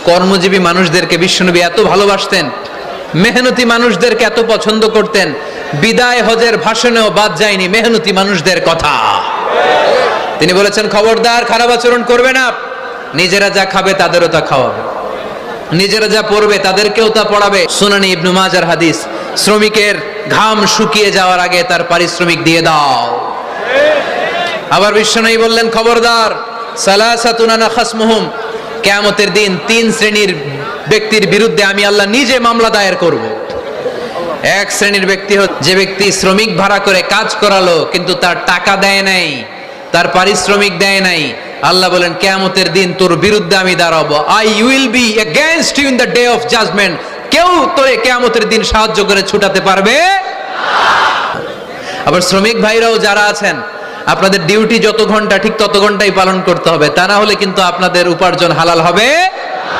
কর্মজীবী মানুষদেরকে বিশ্বনবী এত ভালোবাসতেন, মেহনতি মানুষদেরকে এত পছন্দ করতেন, বিদায় হজের ভাষণেও বাদ যায়নি মেহনতি মানুষদের কথা। তিনি বলেছেন, খবরদার খারাপ আচরণ করবে না, নিজেরা যা খাবে তাদেরও তা খাওয়াবে, নিজেরা যা পড়বে তাদেরকেও তা পড়াবে। সুনানি ইবনে মাজার হাদিস, শ্রমিকের ঘাম শুকিয়ে যাওয়ার আগে তার পারিশ্রমিক দিয়ে দাও। আবার বিশ্বনবী বললেন, খবরদার, সালাসাতুন আনা খাসমুহুম, কিয়ামতের দিন 3 শ্রেণীর ব্যক্তির বিরুদ্ধে আমি আল্লাহ নিজে মামলা দায়ের করব। এক শ্রেণীর ব্যক্তি যে ব্যক্তি শ্রমিক ভাড়া করে কাজ করালো কিন্তু তার টাকা দেয় নাই, তার পারিশ্রমিক দেয় নাই। আল্লাহ বলেন, কিয়ামতের দিন তোর বিরুদ্ধে আমি দাঁড়াবো, I will be against you in the day of judgement. কেউ তোরে কিয়ামতের দিন সাহায্য করে ছুটাতে পারবে না। আবার শ্রমিক ভাইরাও যারা আছেন, আপনাদের ডিউটি যত ঘন্টা ঠিক তত ঘন্টাই পালন করতে হবে, তা না হলে কিন্তু আপনাদের উপার্জন হালাল হবে